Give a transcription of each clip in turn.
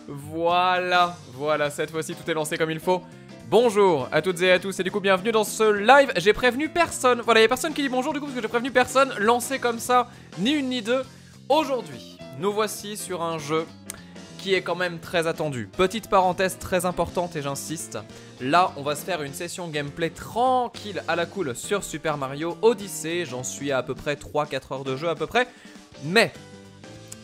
Voilà, voilà, cette fois-ci tout est lancé comme il faut. Bonjour à toutes et à tous et du coup bienvenue dans ce live. J'ai prévenu personne, voilà, il n'y a personne qui dit bonjour du coup parce que j'ai prévenu personne. Lancé comme ça, ni une ni deux. Aujourd'hui, nous voici sur un jeu qui est quand même très attendu. Petite parenthèse très importante et j'insiste. Là, on va se faire une session gameplay tranquille à la cool sur Super Mario Odyssey. J'en suis à peu près 3-4 heures de jeu à peu près. Mais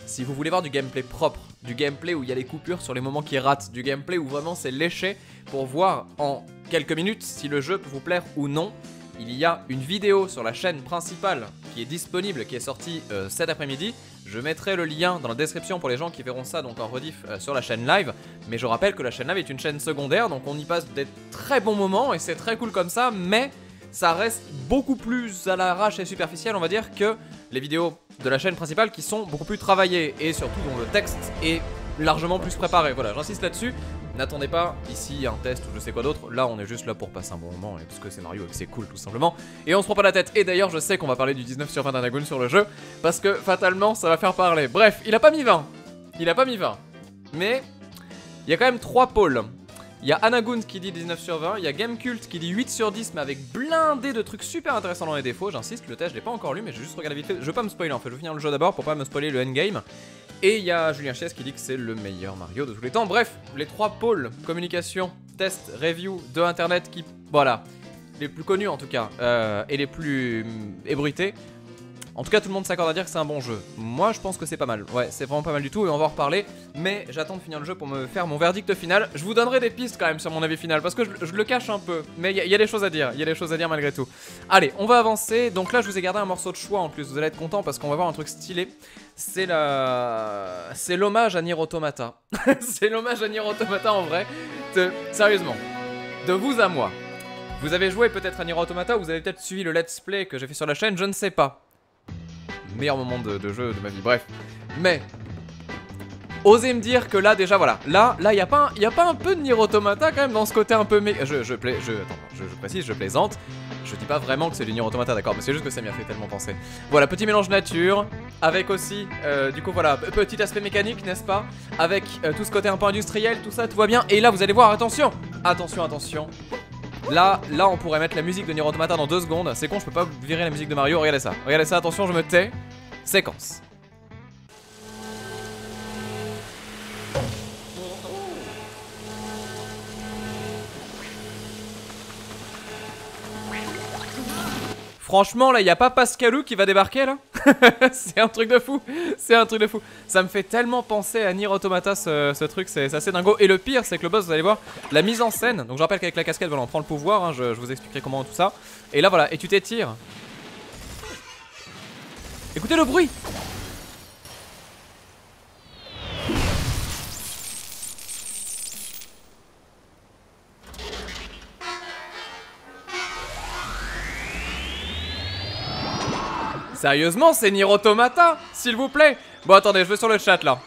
si vous voulez voir du gameplay propre, du gameplay où il y a les coupures sur les moments qui ratent, du gameplay où vraiment c'est léché pour voir en quelques minutes si le jeu peut vous plaire ou non, il y a une vidéo sur la chaîne principale qui est disponible, qui est sortie cet après-midi. Je mettrai le lien dans la description pour les gens qui verront ça donc en rediff sur la chaîne live. Mais je rappelle que la chaîne live est une chaîne secondaire, donc on y passe des très bons moments et c'est très cool comme ça, mais ça reste beaucoup plus à l'arrache et superficiel on va dire que les vidéos de la chaîne principale qui sont beaucoup plus travaillées et surtout dont le texte est largement plus préparé. Voilà, j'insiste là-dessus. N'attendez pas ici un test ou je sais quoi d'autre. Là, on est juste là pour passer un bon moment et parce que c'est Mario et que c'est cool tout simplement. Et on se prend pas la tête. Et d'ailleurs, je sais qu'on va parler du 19 sur 20 d'Anagoon sur le jeu parce que fatalement, ça va faire parler. Bref, il a pas mis 20. Il a pas mis 20. Mais il y a quand même 3 pôles. Il y a Anagoon qui dit 19 sur 20, il y a Gamecult qui dit 8 sur 10 mais avec blindé de trucs super intéressants dans les défauts, j'insiste, le test je l'ai pas encore lu mais j'ai juste regardé vite fait, je vais pas me spoiler en fait, je vais finir le jeu d'abord pour pas me spoiler le endgame. Et il y a Julien Chies qui dit que c'est le meilleur Mario de tous les temps, bref, les 3 pôles, communication, test, review de internet qui, voilà, les plus connus en tout cas, et les plus ébruités. En tout cas, tout le monde s'accorde à dire que c'est un bon jeu. Moi, je pense que c'est pas mal. Ouais, c'est vraiment pas mal du tout et on va en reparler. Mais j'attends de finir le jeu pour me faire mon verdict final. Je vous donnerai des pistes quand même sur mon avis final parce que je le cache un peu. Mais il y a des choses à dire. Il y a des choses à dire malgré tout. Allez, on va avancer. Donc là, je vous ai gardé un morceau de choix en plus. Vous allez être content parce qu'on va voir un truc stylé. C'est l'hommage à Nier Automata. C'est l'hommage à Nier Automata en vrai. Sérieusement. De vous à moi. Vous avez joué peut-être à Nier Automata ou vous avez peut-être suivi le let's play que j'ai fait sur la chaîne. Je ne sais pas. Meilleur moment de jeu de ma vie, bref. Mais osez me dire que là déjà voilà, là y a pas un peu de Nier Automata quand même dans ce côté un peu je précise, je plaisante. Je dis pas vraiment que c'est du Nier Automata, d'accord, mais c'est juste que ça m'y a fait tellement penser. Voilà, petit mélange nature avec aussi du coup voilà, petit aspect mécanique, n'est-ce pas? Avec tout ce côté un peu industriel, tout ça, tout va bien. Et là vous allez voir, attention. Là, on pourrait mettre la musique de Nier Automata dans 2 secondes. C'est con, je peux pas virer la musique de Mario. Regardez ça, attention, je me tais. Séquence. Franchement, là, y a pas Pascalou qui va débarquer, là. C'est un truc de fou. C'est un truc de fou. Ça me fait tellement penser à Nier Automata, ce truc. C'est assez dingo. Et le pire, c'est que le boss, vous allez voir, la mise en scène. Donc, je rappelle qu'avec la casquette, voilà, on prend le pouvoir. Hein, je vous expliquerai comment tout ça. Et là, voilà. Et tu t'étires. Écoutez le bruit. Sérieusement, c'est Nier Automata, s'il vous plaît. Bon, attendez, je vais sur le chat, là.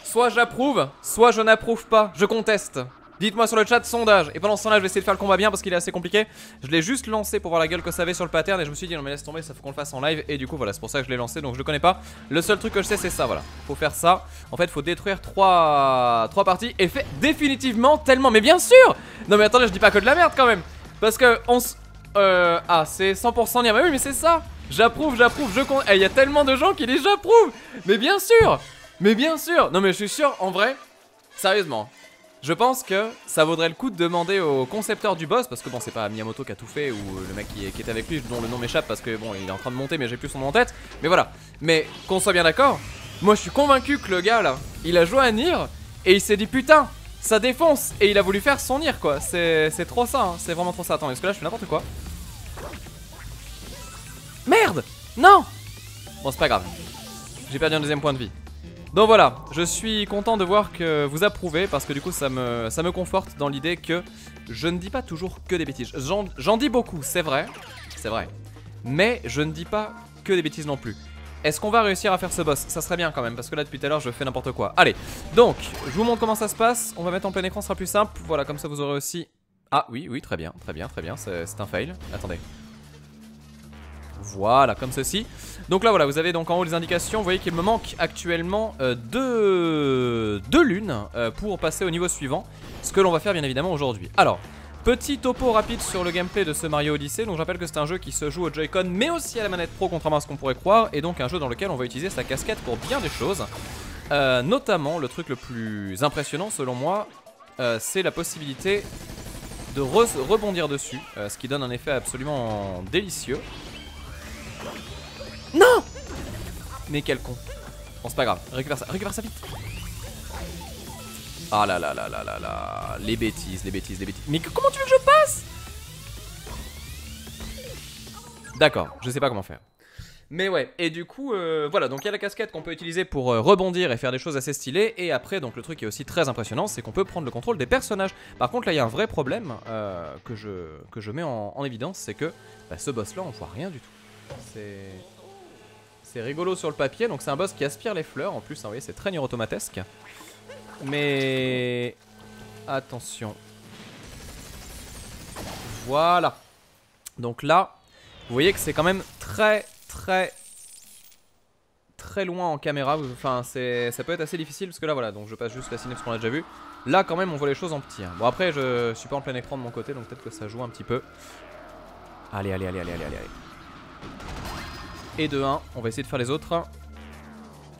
Soit j'approuve, soit je n'approuve pas. Je conteste. Dites-moi sur le chat, sondage. Et pendant ce temps-là, je vais essayer de faire le combat bien parce qu'il est assez compliqué. Je l'ai juste lancé pour voir la gueule que ça avait sur le pattern. Et je me suis dit, non mais laisse tomber, ça faut qu'on le fasse en live. Et du coup, voilà, c'est pour ça que je l'ai lancé. Donc je le connais pas. Le seul truc que je sais, c'est ça, voilà. Faut faire ça. En fait, faut détruire 3 parties. Et fait définitivement tellement. Mais bien sûr. Non mais attendez, je dis pas que de la merde quand même. Parce que on s... Ah, c'est 100% Nier. Mais oui, mais c'est ça. J'approuve, je compte. Il y a tellement de gens qui disent j'approuve. Mais bien sûr. Mais bien sûr. Non mais je suis sûr, en vrai, sérieusement, je pense que ça vaudrait le coup de demander au concepteur du boss, parce que bon, c'est pas Miyamoto qui a tout fait, ou le mec qui est avec lui, dont le nom m'échappe parce que bon, il est en train de monter mais j'ai plus son nom en tête. Mais voilà. Mais qu'on soit bien d'accord, moi je suis convaincu que le gars là, il a joué à Nier et il s'est dit putain, ça défonce. Et il a voulu faire son Nier quoi. C'est trop ça, hein. C'est vraiment trop ça. Attends, est-ce que là je fais n'importe quoi? Merde! Non! Bon, c'est pas grave. J'ai perdu un 2e point de vie. Donc voilà, je suis content de voir que vous approuvez parce que du coup ça me conforte dans l'idée que je ne dis pas toujours que des bêtises. J'en dis beaucoup, c'est vrai, mais je ne dis pas que des bêtises non plus. Est-ce qu'on va réussir à faire ce boss? Ça serait bien quand même parce que là depuis tout à l'heure je fais n'importe quoi. Allez, donc je vous montre comment ça se passe. On va mettre en plein écran, ce sera plus simple. Voilà, comme ça vous aurez aussi... Ah oui, très bien, c'est un fail. Attendez. Voilà, comme ceci. Donc là voilà, vous avez donc en haut les indications. Vous voyez qu'il me manque actuellement deux lunes pour passer au niveau suivant. Ce que l'on va faire bien évidemment aujourd'hui. Alors, petit topo rapide sur le gameplay de ce Mario Odyssey. Donc je rappelle que c'est un jeu qui se joue au Joy-Con mais aussi à la manette Pro, contrairement à ce qu'on pourrait croire. Et donc un jeu dans lequel on va utiliser sa casquette pour bien des choses. Notamment le truc le plus impressionnant selon moi, c'est la possibilité de rebondir dessus, ce qui donne un effet absolument délicieux. Non! Mais quel con. Bon, c'est pas grave, récupère ça vite. Ah là là là là là là. Les bêtises, les bêtises, les bêtises. Mais comment tu veux que je passe? D'accord, je sais pas comment faire. Mais ouais, et du coup, voilà, donc il y a la casquette qu'on peut utiliser pour rebondir et faire des choses assez stylées. Et après, donc le truc qui est aussi très impressionnant, c'est qu'on peut prendre le contrôle des personnages. Par contre, là, il y a un vrai problème que je mets en évidence, c'est que bah, ce boss-là, on voit rien du tout. C'est rigolo sur le papier, donc c'est un boss qui aspire les fleurs. En plus, hein, vous voyez, c'est très Nier Automatesque. Mais attention. Voilà. Donc là, vous voyez que c'est quand même très loin en caméra. Enfin, ça peut être assez difficile parce que là, voilà. Donc je passe juste la ciné parce qu'on l'a déjà vu. Là, quand même, on voit les choses en petit. Hein. Bon, après, je suis pas en plein écran de mon côté, donc peut-être que ça joue un petit peu. Allez, allez, allez, allez, allez, allez. Et de 1, on va essayer de faire les autres.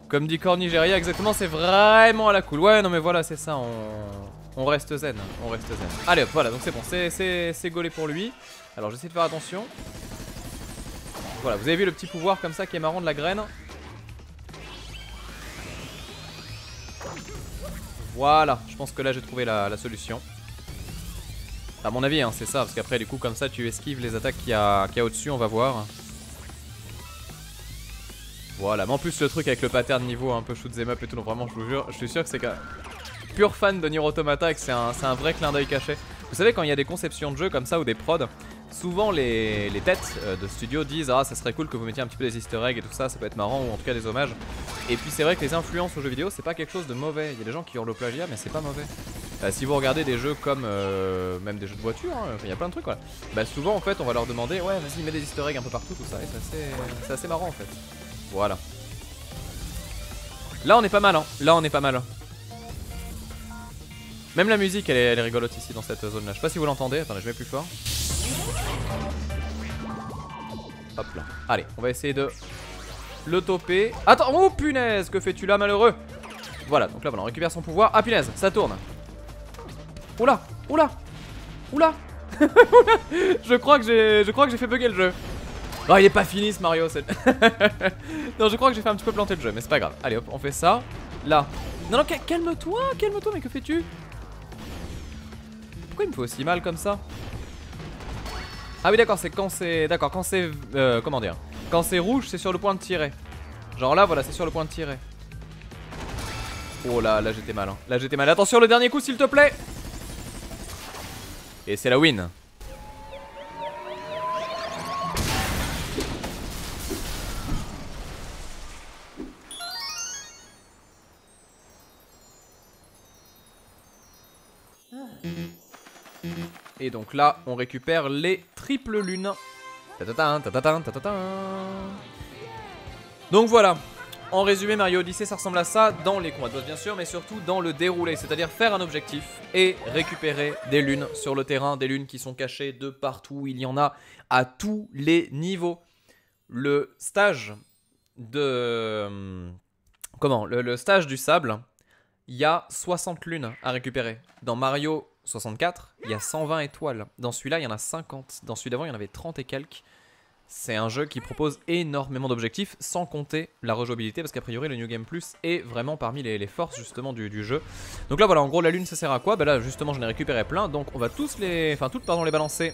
Comme dit Core Nigeria, exactement, c'est vraiment à la cool. Ouais, non mais voilà, c'est ça, on reste zen, on reste zen. Allez hop, voilà, donc c'est bon, c'est gaulé pour lui. Alors j'essaie de faire attention. Voilà, vous avez vu le petit pouvoir comme ça qui est marrant de la graine. Voilà, je pense que là j'ai trouvé la solution. À mon avis, hein, c'est ça, parce qu'après du coup comme ça tu esquives les attaques qu'il y a au-dessus, on va voir. Voilà, mais en plus le truc avec le pattern niveau un peu shoot'em up et tout, donc vraiment je vous jure, je suis sûr que c'est qu'un pur fan de Nier Automata et que c'est un vrai clin d'œil caché. Vous savez, quand il y a des conceptions de jeux comme ça ou des prods, souvent les têtes de studio disent ah ça serait cool que vous mettiez un petit peu des easter eggs et tout ça, ça peut être marrant ou en tout cas des hommages. Et puis c'est vrai que les influences aux jeux vidéo c'est pas quelque chose de mauvais, il y a des gens qui hurlent au plagiat mais c'est pas mauvais. Si vous regardez des jeux comme même des jeux de voiture, hein, il y a plein de trucs quoi. Bah souvent en fait on va leur demander ouais vas-y mets des easter eggs un peu partout tout ça et c'est assez marrant en fait. Voilà. Là on est pas mal hein, là on est pas mal. Même la musique elle est rigolote ici dans cette zone là. Je sais pas si vous l'entendez, attendez je mets plus fort. Hop là. Allez, on va essayer de le toper. Attends, oh punaise, que fais-tu là malheureux? Voilà, donc là voilà, on récupère son pouvoir. Ah punaise, ça tourne. Oula, oula, oula. Je crois que j'ai fait bugger le jeu. Oh il est pas fini ce Mario. Non je crois que j'ai fait un petit peu planter le jeu, mais c'est pas grave. Allez hop, on fait ça. Là. Non non, calme-toi, calme-toi, mais que fais-tu? Pourquoi il me fait aussi mal comme ça? Ah oui d'accord, c'est quand c'est... D'accord, quand c'est... comment dire? Quand c'est rouge, c'est sur le point de tirer. Genre là, voilà, c'est sur le point de tirer. Oh là, là j'étais mal hein. Là j'étais mal, attention le dernier coup s'il te plaît. Et c'est la win. Et donc là, on récupère les triples lunes. Donc voilà. En résumé, Mario Odyssey, ça ressemble à ça dans les combats de boss bien sûr, mais surtout dans le déroulé. C'est-à-dire faire un objectif et récupérer des lunes sur le terrain. Des lunes qui sont cachées de partout. Il y en a à tous les niveaux. Le stage de... Comment? Le stage du sable, il y a 60 lunes à récupérer. Dans Mario 64, il y a 120 étoiles. Dans celui-là, il y en a 50. Dans celui d'avant, il y en avait 30 et quelques. C'est un jeu qui propose énormément d'objectifs, sans compter la rejouabilité, parce qu'a priori, le New Game Plus est vraiment parmi les forces justement du jeu. Donc là, voilà, en gros, la lune, ça sert à quoi? Bah là, justement, j'en ai récupéré plein. Donc, on va tous les... Enfin, toutes, pardon, les balancer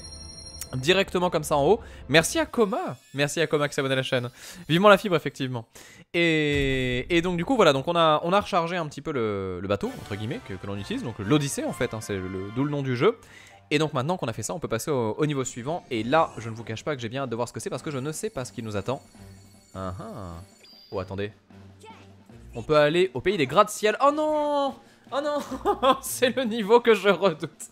directement comme ça en haut. Merci à Coma qui s'est abonné à la chaîne. Vivement la fibre effectivement. Et donc du coup voilà, donc on a rechargé un petit peu le bateau entre guillemets que l'on utilise, donc l'Odyssée en fait, hein, c'est d'où le nom du jeu. Et donc maintenant qu'on a fait ça, on peut passer au niveau suivant. Et là, je ne vous cache pas que j'ai bien hâte de voir ce que c'est parce que je ne sais pas ce qui nous attend. Oh attendez. On peut aller au pays des gratte-ciel. Oh non! Oh non! C'est le niveau que je redoute.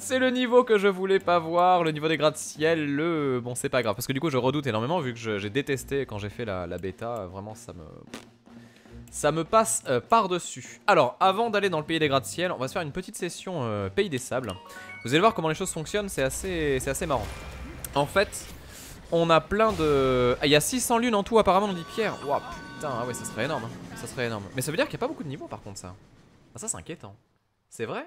C'est le niveau que je voulais pas voir, le niveau des gratte-ciel, Bon, c'est pas grave, parce que du coup, je redoute énormément, vu que j'ai détesté quand j'ai fait la bêta, vraiment, ça me passe par-dessus. Alors, avant d'aller dans le pays des gratte-ciel, on va se faire une petite session pays des sables. Vous allez voir comment les choses fonctionnent, c'est assez marrant. En fait, on a plein de... Ah, il y a 600 lunes en tout, apparemment, on dit pierre. Waouh, putain, ah ouais, ça serait énorme, hein. Ça serait énorme. Mais ça veut dire qu'il n'y a pas beaucoup de niveaux, par contre, ça. Ah, ça, c'est inquiétant. C'est vrai?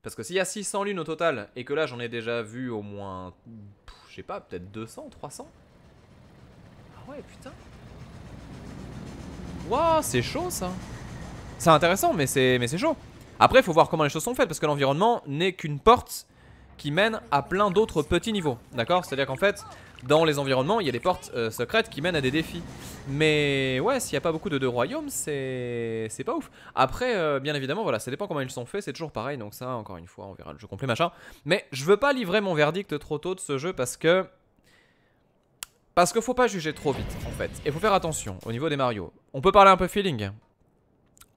Parce que s'il y a 600 lunes au total, et que là, j'en ai déjà vu au moins... Je sais pas, peut-être 200, 300? Ah ouais, putain. Waouh, c'est chaud, ça. C'est intéressant, mais c'est chaud. Après, il faut voir comment les choses sont faites, parce que l'environnement n'est qu'une porte qui mène à plein d'autres petits niveaux. D'accord? C'est-à-dire qu'en fait, dans les environnements, il y a des portes secrètes qui mènent à des défis. Mais ouais, s'il n'y a pas beaucoup de royaumes, c'est pas ouf. Après, bien évidemment, voilà, ça dépend comment ils sont faits, c'est toujours pareil. Donc ça, encore une fois, on verra le jeu complet, machin. Mais je veux pas livrer mon verdict trop tôt de ce jeu parce que... Parce qu'il faut pas juger trop vite, en fait. Et faut faire attention au niveau des Mario. On peut parler un peu feeling.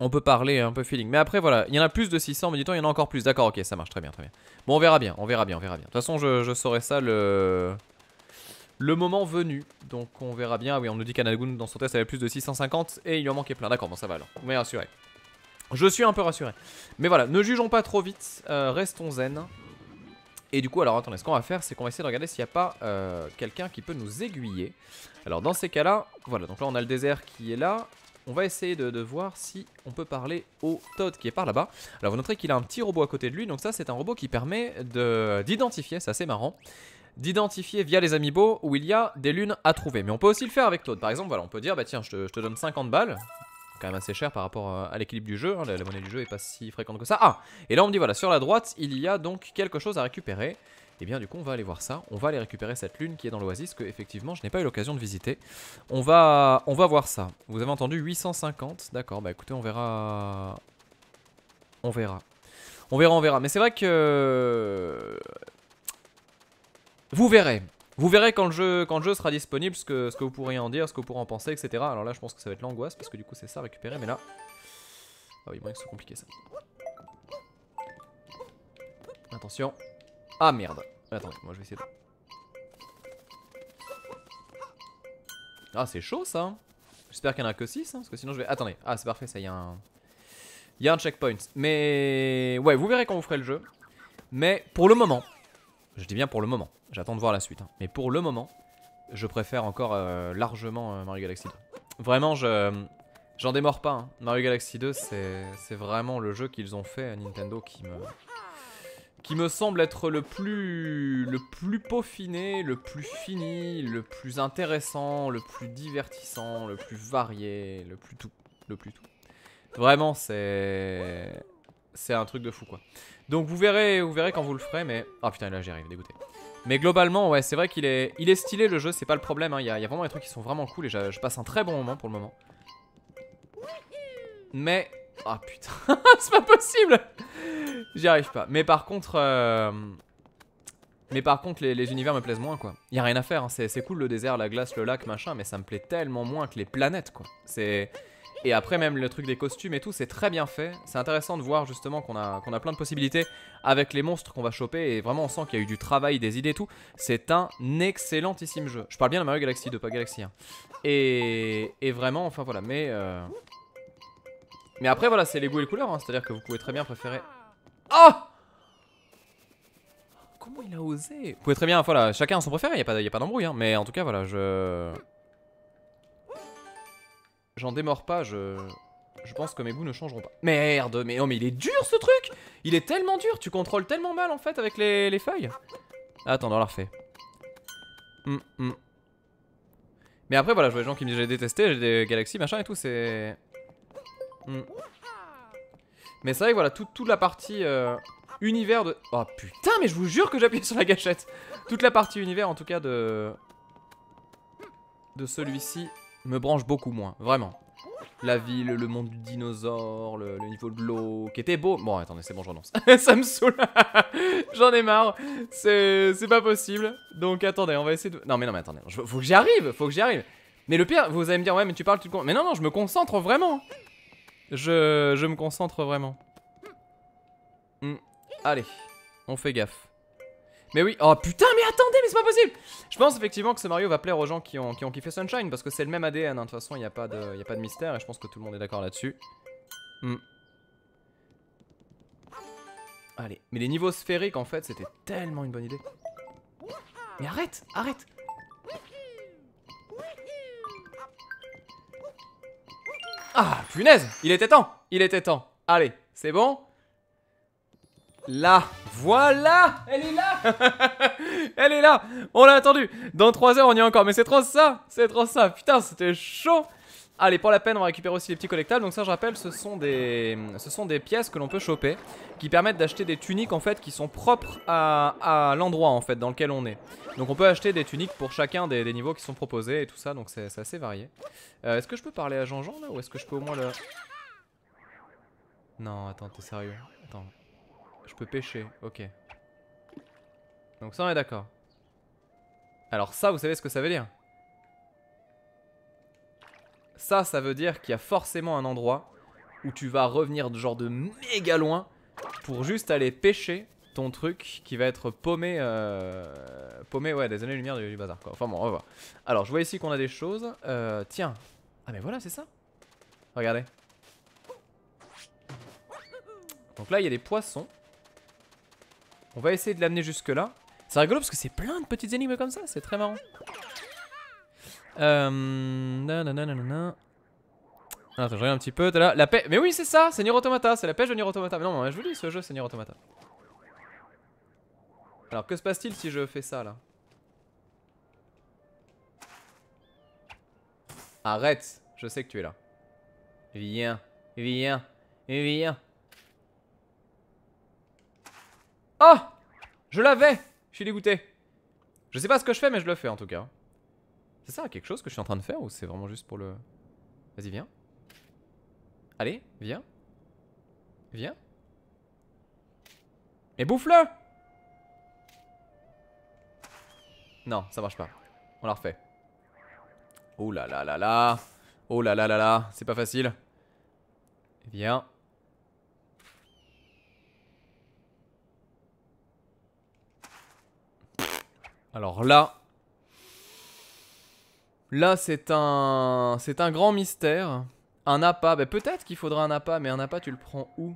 On peut parler un peu feeling. Mais après, voilà, il y en a plus de 600, mais dit-on, il y en a encore plus. D'accord, ok, ça marche très bien, très bien. Bon, on verra bien, on verra bien, on verra bien. De toute façon, je saurai ça le moment venu. Donc, on verra bien. Ah oui, on nous dit qu'Anagoon, dans son test, avait plus de 650 et il lui en manquait plein. D'accord, bon, ça va alors. Vous m'avez rassuré. Je suis un peu rassuré. Mais voilà, ne jugeons pas trop vite. Restons zen. Et du coup, alors attendez, ce qu'on va faire, c'est qu'on va essayer de regarder s'il n'y a pas quelqu'un qui peut nous aiguiller. Alors, dans ces cas-là, voilà, donc là, on a le désert qui est là. On va essayer de voir si on peut parler au Toad qui est par là-bas. Alors vous noterez qu'il a un petit robot à côté de lui. Donc ça c'est un robot qui permet d'identifier, c'est assez marrant, d'identifier via les amiibo où il y a des lunes à trouver. Mais on peut aussi le faire avec Toad. Par exemple, voilà, on peut dire, bah tiens, je te donne 50 balles. C'est quand même assez cher par rapport à l'équilibre du jeu, hein. La monnaie du jeu est pas si fréquente que ça. Ah, et là on me dit, voilà, sur la droite, il y a donc quelque chose à récupérer. Et bien du coup on va aller voir ça, on va aller récupérer cette lune qui est dans l'oasis que effectivement je n'ai pas eu l'occasion de visiter. On va voir ça. Vous avez entendu 850, d'accord, bah écoutez on verra. On verra. On verra. Mais c'est vrai que... Vous verrez quand le jeu sera disponible ce que vous pourrez en dire, ce que vous pourrez en penser, etc. Alors là je pense que ça va être l'angoisse parce que du coup c'est ça récupérer, mais là... Ah oui, moyen que c'est compliqué ça. Attention. Ah merde. Attendez, moi je vais essayer de... Ah c'est chaud ça. J'espère qu'il n'y en a que 6 hein, parce que sinon je vais... Attendez, ah c'est parfait ça, il y a un checkpoint. Mais ouais, vous verrez quand vous ferez le jeu. Mais pour le moment, je dis bien pour le moment, j'attends de voir la suite hein. Mais pour le moment, je préfère encore largement Mario Galaxy 2. Vraiment j'en démords pas hein. Mario Galaxy 2 c'est vraiment le jeu qu'ils ont fait à Nintendo qui me semble être le plus peaufiné, le plus fini, le plus intéressant, le plus divertissant, le plus varié, le plus tout. Vraiment, c'est un truc de fou quoi. Donc vous verrez quand vous le ferez, mais... Oh putain, là j'y arrive, dégoûté. Mais globalement, ouais, c'est vrai qu'il est stylé le jeu, c'est pas le problème, hein. Il y a vraiment des trucs qui sont vraiment cool et je passe un très bon moment pour le moment. Mais... Oh putain, c'est pas possible. J'y arrive pas. Mais par contre, les univers me plaisent moins quoi. Y a rien à faire, hein. C'est cool le désert, la glace, le lac, machin, mais ça me plaît tellement moins que les planètes quoi. Et après même le truc des costumes et tout, c'est très bien fait. C'est intéressant de voir justement qu'on a plein de possibilités avec les monstres qu'on va choper. Et vraiment on sent qu'il y a eu du travail, des idées et tout. C'est un excellentissime jeu. Je parle bien de Mario Galaxy 2, pas Galaxy 1. Et vraiment, enfin voilà, mais après voilà, c'est les goûts et les couleurs, hein. C'est-à-dire que vous pouvez très bien préférer... Oh! Comment il a osé? Vous pouvez très bien, voilà, chacun a son préféré, y a pas d'embrouille, hein. Mais en tout cas, voilà, j'en démords pas, je pense que mes goûts ne changeront pas. Merde, mais oh, mais il est dur ce truc! Il est tellement dur, tu contrôles tellement mal en fait avec les feuilles. Attends, on la refait. Mais après, voilà, je vois des gens qui me disent j'ai détesté, j'ai des galaxies, machin et tout, c'est... Mais c'est vrai que voilà, toute la partie univers de... Oh putain, mais je vous jure que j'appuie sur la gâchette. Toute la partie univers en tout cas de celui-ci me branche beaucoup moins, vraiment. La ville, le monde du dinosaure, le niveau de l'eau, qui était beau. Bon, attendez, c'est bon, je renonce. Ça me saoule. J'en ai marre. C'est pas possible. Donc attendez, on va essayer de... Non mais attendez, faut que j'y arrive, Mais le pire, vous allez me dire, ouais mais tu parles, Mais non, je me concentre vraiment. Je me concentre vraiment. Allez. On fait gaffe. Mais oui, oh putain, mais attendez, mais c'est pas possible. Je pense effectivement que ce Mario va plaire aux gens qui ont kiffé Sunshine, parce que c'est le même ADN, hein. De toute façon il n'y a pas de mystère, et je pense que tout le monde est d'accord là-dessus. Allez, mais les niveaux sphériques en fait c'était tellement une bonne idée. Mais arrête, arrête. Ah punaise, il était temps, il était temps. Allez, c'est bon. Là, voilà, elle est là. Elle est là, on l'a attendu. Dans 3 heures on y est encore, mais c'est trop ça, putain c'était chaud. Allez, pour la peine on va récupérer aussi les petits collectables. Donc ça je rappelle, ce sont des pièces que l'on peut choper, qui permettent d'acheter des tuniques en fait qui sont propres à l'endroit en fait dans lequel on est. Donc on peut acheter des tuniques pour chacun des niveaux qui sont proposés et tout ça, donc c'est assez varié. Est-ce que je peux parler à Jean-Jean là, ou est-ce que je peux au moins le... Non attends, t'es sérieux? Attends. Je peux pêcher, ok. Donc ça on est d'accord. Alors ça, vous savez ce que ça veut dire? Ça veut dire qu'il y a forcément un endroit où tu vas revenir genre de méga loin pour juste aller pêcher ton truc qui va être paumé, paumé ouais, des années-lumière du bazar quoi. Enfin bon, on va voir. Alors je vois ici qu'on a des choses. Tiens. Ah mais voilà, c'est ça. Regardez. Donc là il y a des poissons. On va essayer de l'amener jusque là. C'est rigolo parce que c'est plein de petites énigmes comme ça, c'est très marrant. Nanana. Attends, je regarde un petit peu. Là, la pêche. Mais oui, c'est ça, c'est Nier Automata, c'est la pêche de Nier Automata. Mais non, mais je vous dis, ce jeu, c'est Nier Automata. Alors, que se passe-t-il si je fais ça là? Arrête, je sais que tu es là. Viens, viens, viens. Oh! Je l'avais! Je suis dégoûté. Je sais pas ce que je fais, mais je le fais en tout cas. C'est ça quelque chose que je suis en train de faire ou c'est vraiment juste pour le... Vas-y, viens. Allez, viens. Viens. Mais bouffe-le! Non, ça marche pas. On la refait. Oh là là là là. Oh là là là là. C'est pas facile. Viens. Alors là... Là c'est un grand mystère. Un appât, bah, peut-être qu'il faudra un appât, mais un appât tu le prends où?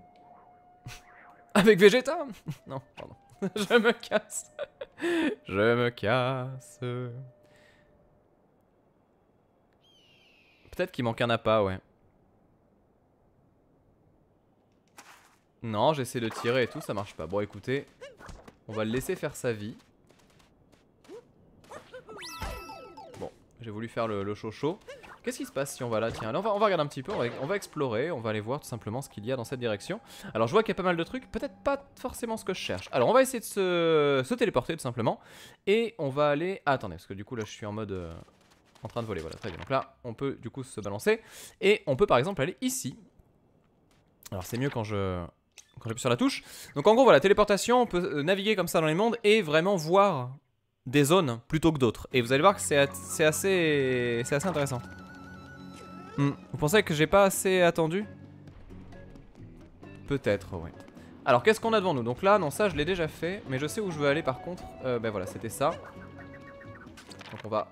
Avec Vegeta? Non, pardon. Je me casse. Je me casse. Peut-être qu'il manque un appât, ouais. Non, j'essaie de tirer et tout, ça marche pas. Bon écoutez, on va le laisser faire sa vie. Bon, j'ai voulu faire le chaud. Qu'est-ce qui se passe si on va là? Tiens, là on va regarder un petit peu, on va explorer, on va aller voir tout simplement ce qu'il y a dans cette direction. Alors je vois qu'il y a pas mal de trucs, peut-être pas forcément ce que je cherche. Alors on va essayer de se téléporter tout simplement. Et on va aller... Ah, attendez, parce que du coup là je suis en mode... en train de voler, voilà, très bien. Donc là on peut du coup se balancer. Et on peut par exemple aller ici. Alors c'est mieux quand j'appuie sur la touche. Donc en gros voilà, téléportation, on peut naviguer comme ça dans les mondes et vraiment voir des zones plutôt que d'autres. Et vous allez voir que c'est assez intéressant. Vous pensez que j'ai pas assez attendu? Peut-être, ouais. Alors qu'est-ce qu'on a devant nous? Donc là, non, ça je l'ai déjà fait. Mais je sais où je veux aller par contre. Ben voilà, c'était ça. Donc on va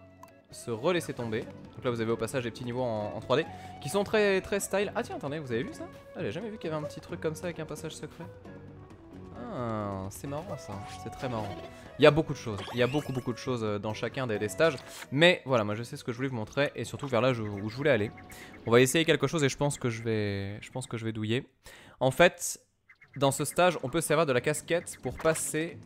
se relaisser tomber. Donc là vous avez au passage des petits niveaux en 3D qui sont très style. Ah tiens, attendez, vous avez vu ça? Ah, j'ai jamais vu qu'il y avait un petit truc comme ça avec un passage secret. Ah, c'est marrant ça, c'est très marrant. Il y a beaucoup de choses, il y a beaucoup de choses dans chacun des stages. Mais voilà, moi je sais ce que je voulais vous montrer et surtout vers là où je voulais aller. On va essayer quelque chose et je pense que je vais douiller. En fait, dans ce stage, on peut servir de la casquette pour passer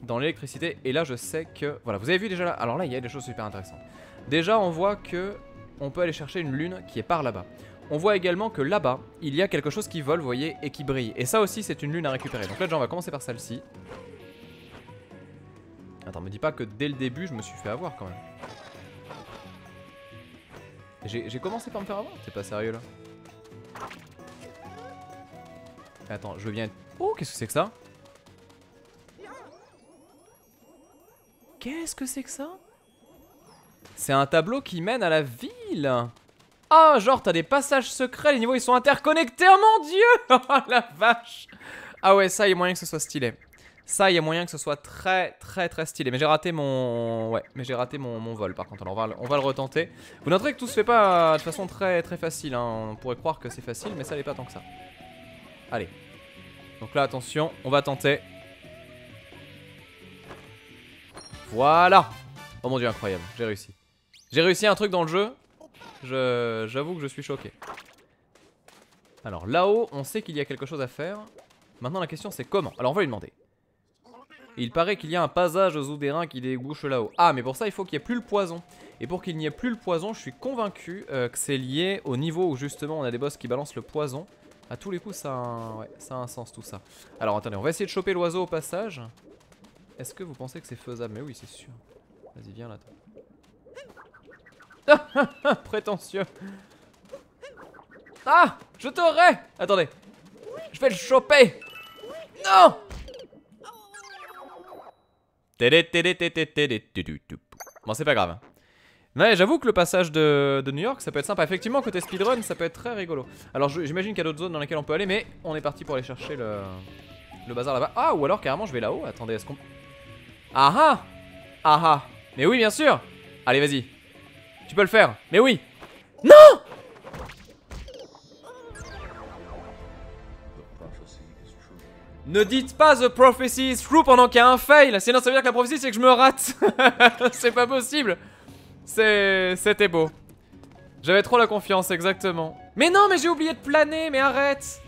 dans l'électricité. Et là je sais que... Voilà, vous avez vu déjà là. Alors là il y a des choses super intéressantes. Déjà on voit que on peut aller chercher une lune qui est par là-bas. On voit également que là-bas, il y a quelque chose qui vole, vous voyez, et qui brille. Et ça aussi, c'est une lune à récupérer. Donc là, déjà, on va commencer par celle-ci. Attends, me dis pas que dès le début, je me suis fait avoir quand même. J'ai commencé par me faire avoir? T'es pas sérieux là? Attends, je veux bien être... Oh, qu'est-ce que c'est que ça? Qu'est-ce que c'est que ça? C'est un tableau qui mène à la ville. Ah, genre t'as des passages secrets, les niveaux ils sont interconnectés, oh mon dieu. Oh la vache. Ah ouais, ça, il y a moyen que ce soit stylé. Ça, il y a moyen que ce soit très stylé. Mais j'ai raté mon... Ouais, mais j'ai raté mon vol par contre. Alors on va le retenter. Vous noterez que tout se fait pas de façon très facile, hein. On pourrait croire que c'est facile, mais ça l'est pas tant que ça. Allez. Donc là, attention, on va tenter. Voilà. Oh mon dieu, incroyable, j'ai réussi. J'ai réussi un truc dans le jeu. J'avoue que je suis choqué. Alors là-haut, on sait qu'il y a quelque chose à faire. Maintenant la question c'est comment. Alors on va lui demander. Il paraît qu'il y a un passage souterrain qui débouche là-haut. Ah mais pour ça il faut qu'il n'y ait plus le poison. Et pour qu'il n'y ait plus le poison, je suis convaincu que c'est lié au niveau où justement on a des boss qui balancent le poison. À tous les coups ça a un sens tout ça. Alors attendez, on va essayer de choper l'oiseau au passage. Est-ce que vous pensez que c'est faisable? Mais oui c'est sûr. Vas-y viens là. Prétentieux. Ah, je t'aurais. Attendez, je vais le choper. Non. Bon c'est pas grave. Ouais, j'avoue que le passage de New York ça peut être sympa. Effectivement côté speedrun ça peut être très rigolo. Alors j'imagine qu'il y a d'autres zones dans lesquelles on peut aller. Mais on est parti pour aller chercher le bazar là-bas. Ah ou alors carrément je vais là-haut. Attendez, est-ce qu'on... Ah ah. Ah ah. Mais oui bien sûr. Allez vas-y. Tu peux le faire. Mais oui. Non. Ne dites pas The Prophecy is true pendant qu'il y a un fail. Sinon ça veut dire que la prophétie c'est que je me rate. C'est pas possible. C'était beau. J'avais trop la confiance, exactement. Mais non, mais j'ai oublié de planer, mais arrête.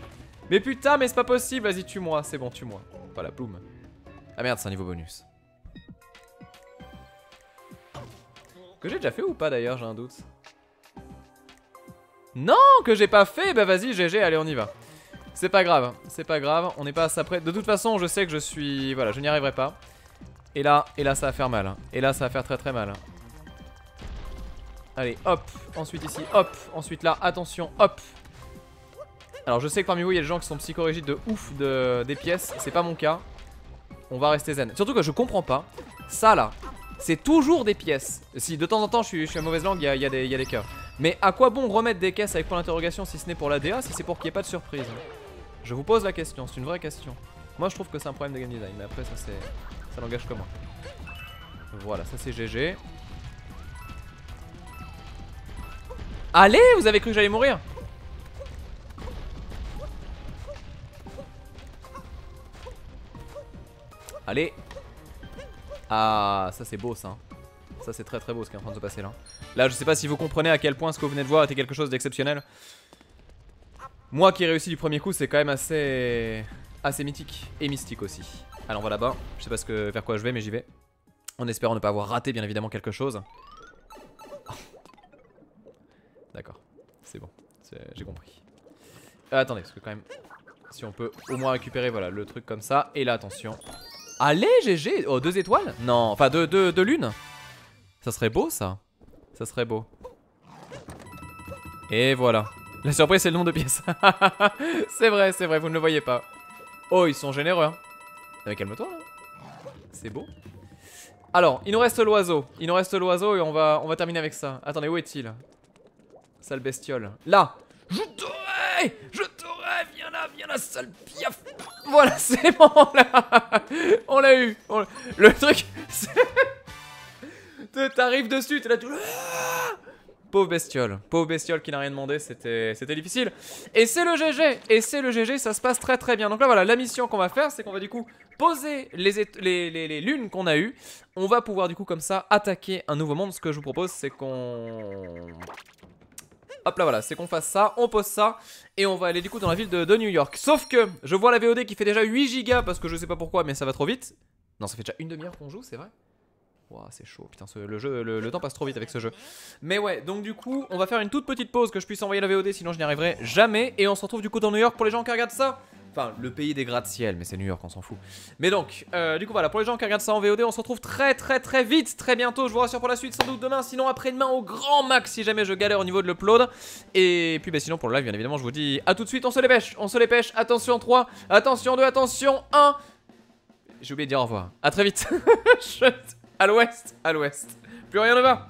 Mais putain, mais c'est pas possible. Vas-y, tue-moi, c'est bon, tue-moi. Voilà, boum. Ah merde, c'est un niveau bonus. Que j'ai déjà fait ou pas d'ailleurs, j'ai un doute. Non, que j'ai pas fait. Bah vas-y, GG, allez, on y va. C'est pas grave, on n'est pas à ça près. De toute façon, je sais que je suis... Voilà, je n'y arriverai pas. Et là, ça va faire mal. Et là, ça va faire très mal. Allez, hop, ensuite ici, hop, ensuite là, attention, hop. Alors je sais que parmi vous, il y a des gens qui sont psychorigides de ouf des pièces. C'est pas mon cas. On va rester zen. Surtout que je comprends pas. Ça là, c'est toujours des pièces. Si de temps en temps je suis à mauvaise langue, il y a des cœurs. Mais à quoi bon remettre des caisses avec point d'interrogation si ce n'est pour l'ADA, si c'est pour qu'il n'y ait pas de surprise? Je vous pose la question, c'est une vraie question. Moi je trouve que c'est un problème de game design, mais après ça n'engage que moi. Voilà, ça c'est GG. Allez, vous avez cru que j'allais mourir? Allez. Ah, ça c'est beau ça. Ça c'est très beau ce qui est en train de se passer là. Là je sais pas si vous comprenez à quel point ce que vous venez de voir était quelque chose d'exceptionnel. Moi qui ai réussi du premier coup, c'est quand même assez mythique et mystique aussi. Allez, on va là-bas. Je sais pas vers quoi je vais, mais j'y vais. En espérant ne pas avoir raté bien évidemment quelque chose. D'accord, c'est bon, j'ai compris. Attendez, parce que quand même, si on peut au moins récupérer, voilà, le truc comme ça. Et là, attention. Allez, GG. Oh, 2 étoiles? Non, enfin 2 lunes. Ça serait beau, ça. Ça serait beau. Et voilà. La surprise, c'est le nombre de pièces. C'est vrai, vous ne le voyez pas. Oh, ils sont généreux, hein. Mais calme-toi, là. C'est beau. Alors, il nous reste l'oiseau. Il nous reste l'oiseau et on va terminer avec ça. Attendez, où est-il? Sale bestiole. Là. Je t'aurai, viens là, sale piaf. Voilà, c'est bon, là. On l'a eu. Le truc, t'arrives dessus, t'es là tout... Pauvre bestiole qui n'a rien demandé, c'était difficile. Et c'est le GG, ça se passe très bien. Donc là voilà, la mission qu'on va faire, c'est qu'on va du coup poser les lunes qu'on a eues. On va pouvoir du coup comme ça attaquer un nouveau monde. Ce que je vous propose, c'est qu'on... Hop là voilà, c'est qu'on fasse ça, on pose ça et on va aller du coup dans la ville de New York. Sauf que je vois la VOD qui fait déjà 8 gigas parce que je sais pas pourquoi mais ça va trop vite. Non, ça fait déjà une demi-heure qu'on joue, c'est vrai? Wow, c'est chaud, putain, le temps passe trop vite avec ce jeu. Mais ouais, donc du coup, on va faire une toute petite pause que je puisse envoyer la VOD, sinon je n'y arriverai jamais. Et on se retrouve du coup dans New York pour les gens qui regardent ça. Enfin, le pays des gratte-ciel, mais c'est New York, on s'en fout. Mais donc, du coup voilà, pour les gens qui regardent ça en VOD, on se retrouve très vite, très bientôt. Je vous rassure pour la suite, sans doute demain, sinon après-demain au grand max si jamais je galère au niveau de l'upload. Et puis bah sinon pour le live, bien évidemment, je vous dis à tout de suite, on se dépêche, attention 3, attention 2, attention 1. J'ai oublié de dire au revoir, à très vite. À l'ouest. Plus rien ne va.